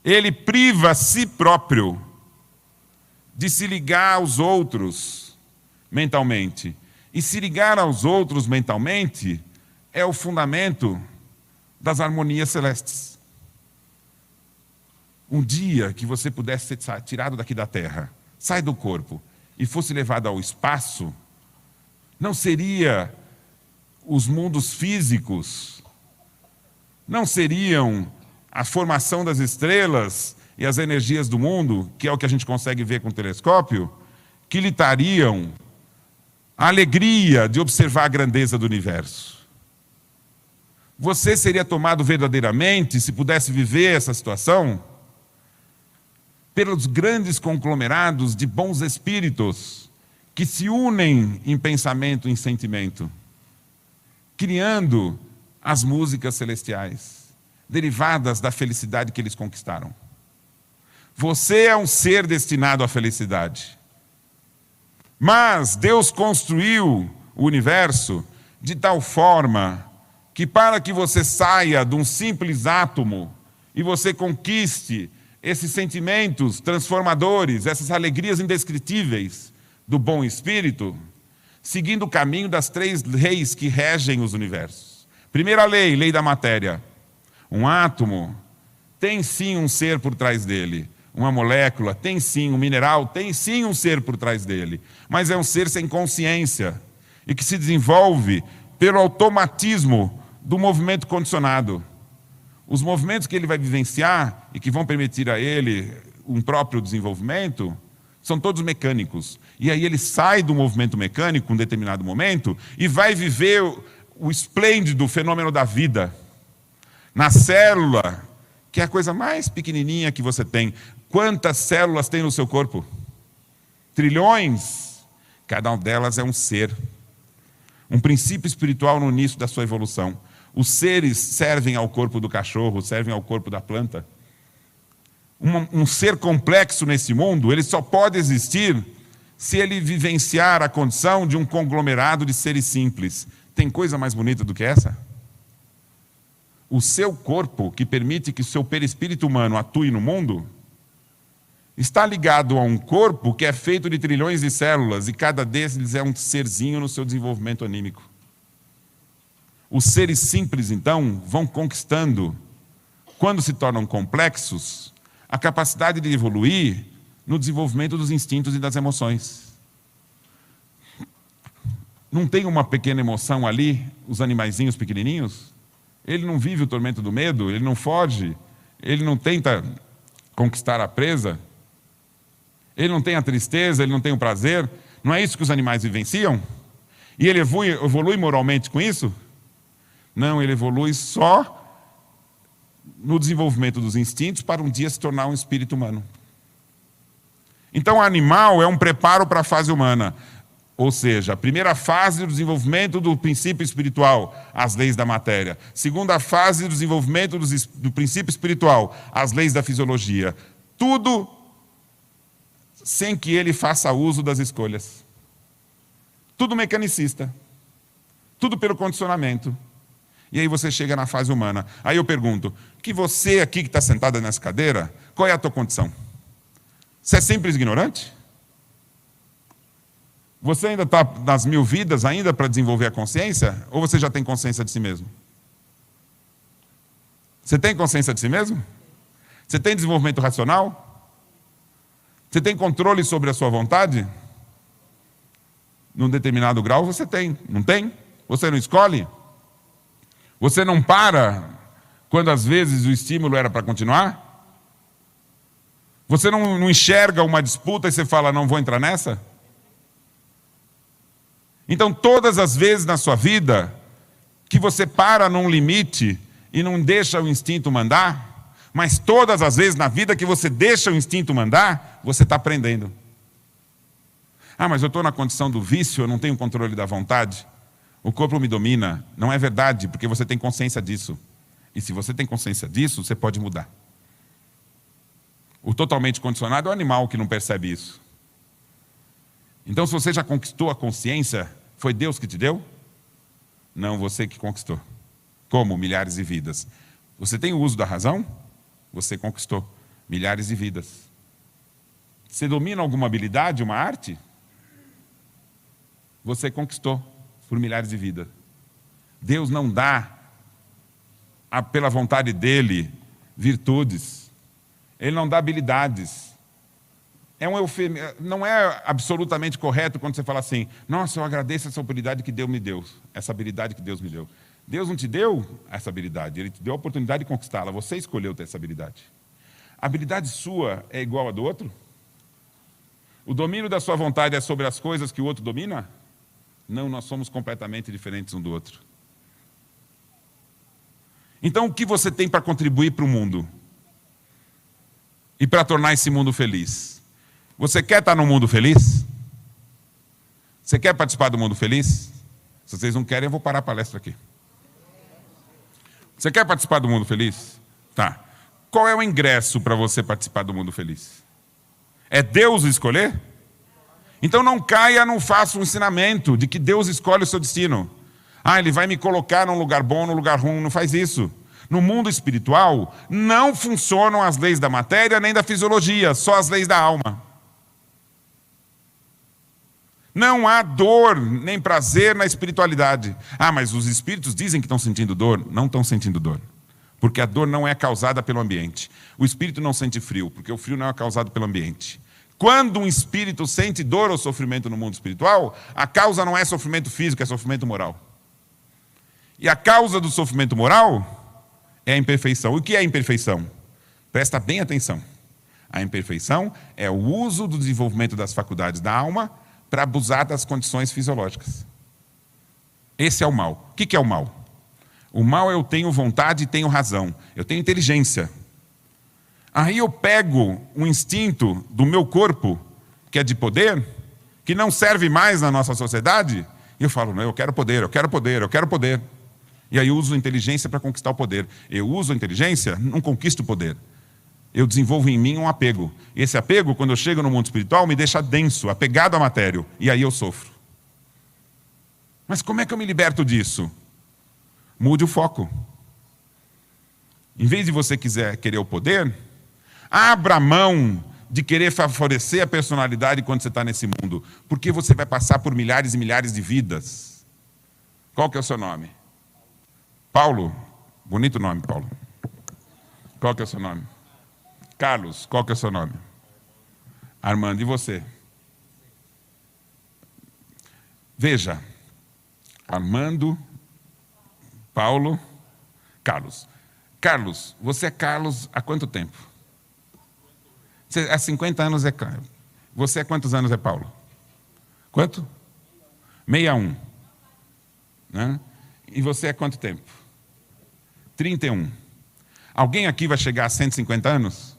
Ele priva a si próprio de se ligar aos outros mentalmente. E se ligar aos outros mentalmente é o fundamento das harmonias celestes. Um dia que você pudesse ser tirado daqui da Terra, sai do corpo e fosse levado ao espaço, não seria os mundos físicos, não seriam a formação das estrelas e as energias do mundo, que é o que a gente consegue ver com o telescópio, que lhe dariam a alegria de observar a grandeza do universo. Você seria tomado verdadeiramente, se pudesse viver essa situação, pelos grandes conglomerados de bons espíritos que se unem em pensamento e em sentimento, criando as músicas celestiais, derivadas da felicidade que eles conquistaram. Você é um ser destinado à felicidade. Mas Deus construiu o universo de tal forma que para que você saia de um simples átomo e você conquiste esses sentimentos transformadores, essas alegrias indescritíveis do bom espírito, seguindo o caminho das 3 leis que regem os universos. Primeira lei, lei da matéria. Um átomo tem sim um ser por trás dele. Uma molécula tem sim, um mineral tem sim um ser por trás dele. Mas é um ser sem consciência e que se desenvolve pelo automatismo do movimento condicionado. Os movimentos que ele vai vivenciar e que vão permitir a ele um próprio desenvolvimento são todos mecânicos. E aí ele sai do movimento mecânico em um determinado momento e vai viver o esplêndido fenômeno da vida. Na célula, que é a coisa mais pequenininha que você tem. Quantas células tem no seu corpo? Trilhões. Cada uma delas é um ser. Um princípio espiritual no início da sua evolução. Os seres servem ao corpo do cachorro, servem ao corpo da planta. Um ser complexo nesse mundo, ele só pode existir se ele vivenciar a condição de um conglomerado de seres simples. Tem coisa mais bonita do que essa? O seu corpo, que permite que o seu perispírito humano atue no mundo, está ligado a um corpo que é feito de trilhões de células e cada desses é um serzinho no seu desenvolvimento anímico. Os seres simples, então, vão conquistando, quando se tornam complexos, a capacidade de evoluir no desenvolvimento dos instintos e das emoções. Não tem uma pequena emoção ali, os animaizinhos pequenininhos? Ele não vive o tormento do medo, ele não foge, ele não tenta conquistar a presa, ele não tem a tristeza, ele não tem o prazer. Não é isso que os animais vivenciam? E ele evolui moralmente com isso? Não, ele evolui só no desenvolvimento dos instintos para um dia se tornar um espírito humano. Então o animal é um preparo para a fase humana. Ou seja, a primeira fase do desenvolvimento do princípio espiritual, as leis da matéria. Segunda fase do desenvolvimento do princípio espiritual, as leis da fisiologia. Tudo sem que ele faça uso das escolhas. Tudo mecanicista. Tudo pelo condicionamento. E aí você chega na fase humana. Aí eu pergunto, que você aqui que está sentada nessa cadeira, qual é a tua condição? Você é simples ignorante? Você ainda está nas 1000 vidas ainda para desenvolver a consciência? Ou você já tem consciência de si mesmo? Você tem consciência de si mesmo? Você tem desenvolvimento racional? Você tem controle sobre a sua vontade? Num determinado grau você tem, não tem? Você não escolhe? Você não para quando às vezes o estímulo era para continuar? Você não enxerga uma disputa e você fala, não vou entrar nessa? Então, todas as vezes na sua vida que você para num limite e não deixa o instinto mandar, mas todas as vezes na vida que você deixa o instinto mandar, você está aprendendo. Ah, mas eu estou na condição do vício, eu não tenho controle da vontade. O corpo me domina. Não é verdade, porque você tem consciência disso. E se você tem consciência disso, você pode mudar. O totalmente condicionado é o animal que não percebe isso. Então, se você já conquistou a consciência, foi Deus que te deu? Não, você que conquistou. Como? Milhares de vidas. Você tem o uso da razão? Você conquistou milhares de vidas. Você domina alguma habilidade, uma arte? Você conquistou por milhares de vidas. Deus não dá, pela vontade dele, virtudes. Ele não dá habilidades. Não é absolutamente correto quando você fala assim, nossa, eu agradeço essa habilidade que Deus me deu. Essa habilidade que Deus me deu. Deus não te deu essa habilidade, Ele te deu a oportunidade de conquistá-la. Você escolheu ter essa habilidade. A habilidade sua é igual à do outro? O domínio da sua vontade é sobre as coisas que o outro domina? Não, nós somos completamente diferentes um do outro. Então, o que você tem para contribuir para o mundo? E para tornar esse mundo feliz? Você quer estar num mundo feliz? Você quer participar do mundo feliz? Se vocês não querem, eu vou parar a palestra aqui. Você quer participar do mundo feliz? Tá. Qual é o ingresso para você participar do mundo feliz? É Deus escolher? Então não caia num falso ensinamento de que Deus escolhe o seu destino. Ele vai me colocar num lugar bom, num lugar ruim. Não faz isso. No mundo espiritual, não funcionam as leis da matéria nem da fisiologia, só as leis da alma. Não há dor nem prazer na espiritualidade. Mas os espíritos dizem que estão sentindo dor. Não estão sentindo dor. Porque a dor não é causada pelo ambiente. O espírito não sente frio, porque o frio não é causado pelo ambiente. Quando um espírito sente dor ou sofrimento no mundo espiritual, a causa não é sofrimento físico, é sofrimento moral. E a causa do sofrimento moral é a imperfeição. E o que é a imperfeição? Presta bem atenção. A imperfeição é o uso do desenvolvimento das faculdades da alma para abusar das condições fisiológicas. Esse é o mal. O que é o mal? O mal é eu tenho vontade e tenho razão. Eu tenho inteligência. Aí eu pego um instinto do meu corpo, que é de poder, que não serve mais na nossa sociedade, e eu falo, não, eu quero poder, eu quero poder, eu quero poder. E aí eu uso a inteligência para conquistar o poder. Eu uso a inteligência, não conquisto o poder. Eu desenvolvo em mim um apego. E esse apego, quando eu chego no mundo espiritual, me deixa denso, apegado à matéria. E aí eu sofro. Mas como é que eu me liberto disso? Mude o foco. Em vez de você querer o poder, abra mão de querer favorecer a personalidade quando você está nesse mundo. Porque você vai passar por milhares e milhares de vidas. Qual que é o seu nome? Paulo. Bonito nome, Paulo. Qual que é o seu nome? Carlos. Qual que é o seu nome? Armando. E você? Veja. Armando, Paulo, Carlos. Carlos, você é Carlos há quanto tempo? Há 50 anos é Carlos. Você há quantos anos é Paulo? Quanto? 61. Né? E você há quanto tempo? 31. Alguém aqui vai chegar a 150 anos?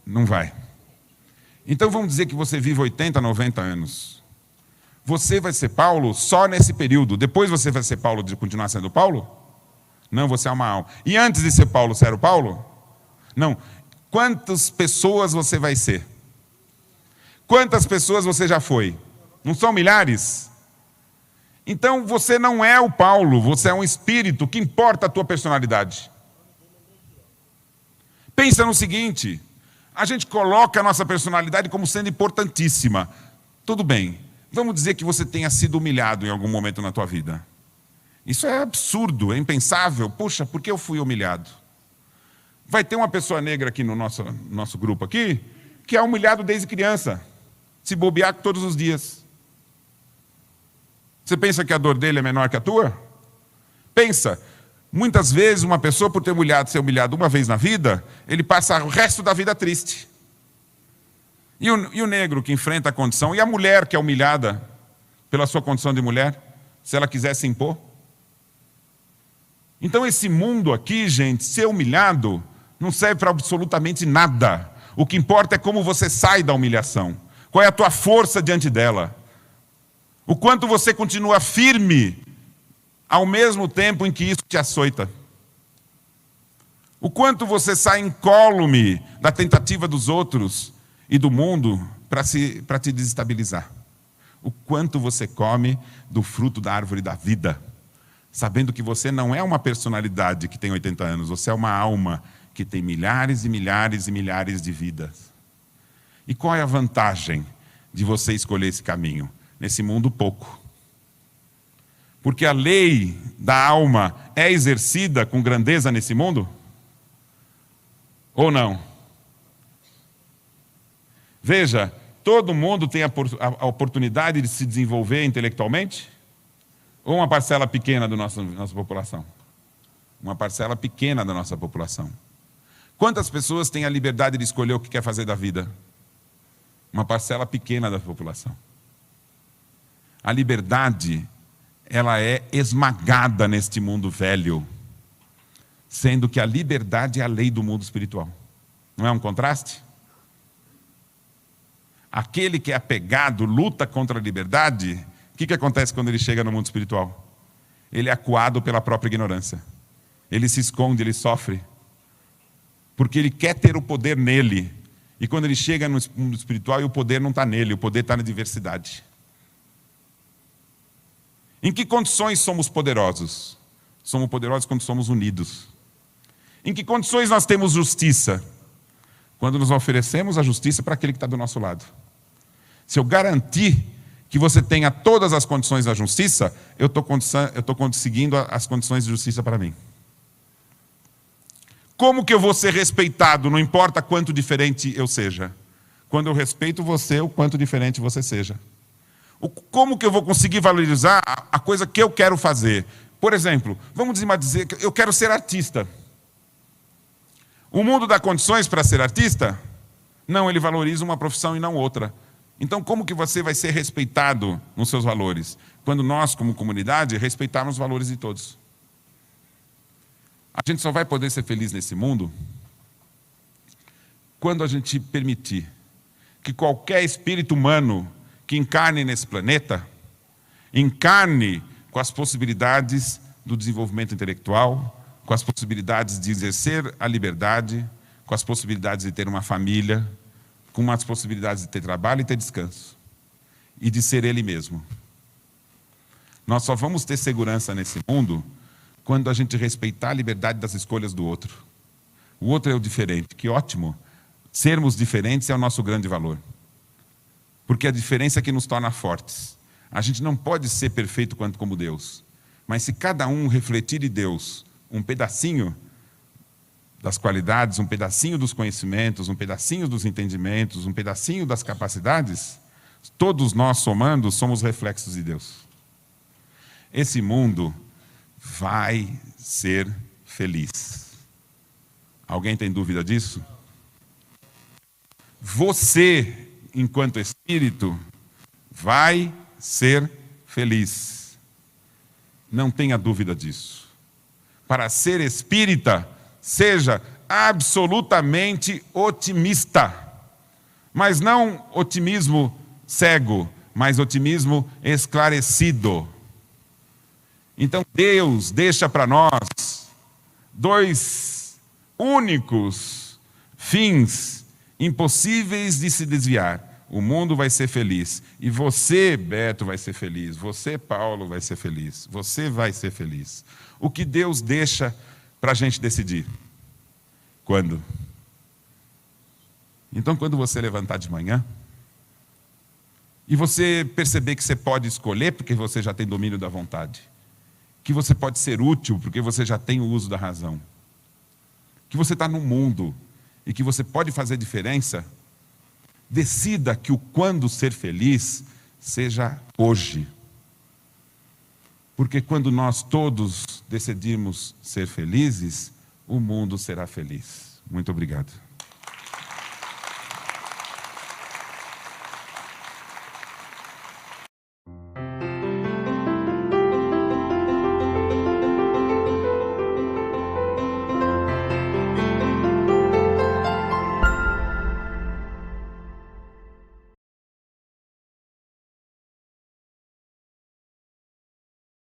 Não vai. Então vamos dizer que você vive 80, 90 anos. Você vai ser Paulo só nesse período. Depois você vai ser Paulo de continuar sendo Paulo? Não, você é uma alma. E antes de ser Paulo, você era o Paulo? Não. Quantas pessoas você vai ser? Quantas pessoas você já foi? Não são milhares? Então você não é o Paulo, você é um espírito. O que importa a tua personalidade? Pensa no seguinte, a gente coloca a nossa personalidade como sendo importantíssima. Tudo bem, vamos dizer que você tenha sido humilhado em algum momento na tua vida. Isso é absurdo, é impensável. Puxa, por que eu fui humilhado? Vai ter uma pessoa negra aqui no nosso grupo aqui, que é humilhado desde criança, se bobear todos os dias. Você pensa que a dor dele é menor que a tua? Pensa. Muitas vezes uma pessoa, por ter ser humilhado uma vez na vida, ele passa o resto da vida triste. E o negro que enfrenta a condição, e a mulher que é humilhada pela sua condição de mulher, se ela quiser se impor? Então esse mundo aqui, gente, ser humilhado não serve para absolutamente nada. O que importa é como você sai da humilhação. Qual é a tua força diante dela? O quanto você continua firme ao mesmo tempo em que isso te açoita. O quanto você sai incólume da tentativa dos outros e do mundo para te desestabilizar. O quanto você come do fruto da árvore da vida, sabendo que você não é uma personalidade que tem 80 anos, você é uma alma que tem milhares e milhares e milhares de vidas. E qual é a vantagem de você escolher esse caminho? Nesse mundo, pouco. Porque a lei da alma é exercida com grandeza nesse mundo? Ou não? Veja, todo mundo tem a oportunidade de se desenvolver intelectualmente? Ou uma parcela pequena da nossa população? Uma parcela pequena da nossa população. Quantas pessoas têm a liberdade de escolher o que quer fazer da vida? Uma parcela pequena da população. A liberdade, ela é esmagada neste mundo velho, sendo que a liberdade é a lei do mundo espiritual. Não é um contraste? Aquele que é apegado, luta contra a liberdade, o que acontece quando ele chega no mundo espiritual? Ele é acuado pela própria ignorância. Ele se esconde, ele sofre. Porque ele quer ter o poder nele. E quando ele chega no mundo espiritual, o poder não está nele, o poder está na diversidade. Em que condições somos poderosos? Somos poderosos quando somos unidos. Em que condições nós temos justiça? Quando nos oferecemos a justiça para aquele que está do nosso lado. Se eu garantir que você tenha todas as condições da justiça, eu estou conseguindo as condições de justiça para mim. Como que eu vou ser respeitado, não importa quanto diferente eu seja? Quando eu respeito você, o quanto diferente você seja. Como que eu vou conseguir valorizar a coisa que eu quero fazer? Por exemplo, vamos dizer que eu quero ser artista. O mundo dá condições para ser artista? Não, ele valoriza uma profissão e não outra. Então, como que você vai ser respeitado nos seus valores? Quando nós, como comunidade, respeitarmos os valores de todos. A gente só vai poder ser feliz nesse mundo quando a gente permitir que qualquer espírito humano que encarne nesse planeta, encarne com as possibilidades do desenvolvimento intelectual, com as possibilidades de exercer a liberdade, com as possibilidades de ter uma família, com as possibilidades de ter trabalho e ter descanso, e de ser ele mesmo. Nós só vamos ter segurança nesse mundo quando a gente respeitar a liberdade das escolhas do outro. O outro é o diferente, que ótimo. Sermos diferentes é o nosso grande valor. Porque a diferença é que nos torna fortes. A gente não pode ser perfeito quanto como Deus. Mas se cada um refletir de Deus um pedacinho das qualidades, um pedacinho dos conhecimentos, um pedacinho dos entendimentos, um pedacinho das capacidades, todos nós somando somos reflexos de Deus. Esse mundo vai ser feliz. Alguém tem dúvida disso? Você, enquanto espírito, vai ser feliz. Não tenha dúvida disso. Para ser espírita, seja absolutamente otimista. Mas não otimismo cego, mas otimismo esclarecido. Então Deus deixa para nós dois únicos fins impossíveis de se desviar. O mundo vai ser feliz. E você, Beto, vai ser feliz. Você, Paulo, vai ser feliz. Você vai ser feliz. O que Deus deixa para a gente decidir? Quando? Então, quando você levantar de manhã, e você perceber que você pode escolher, porque você já tem domínio da vontade, que você pode ser útil, porque você já tem o uso da razão, que você está no mundo, e que você pode fazer diferença, decida que o quando ser feliz seja hoje. Porque quando nós todos decidirmos ser felizes, o mundo será feliz. Muito obrigado.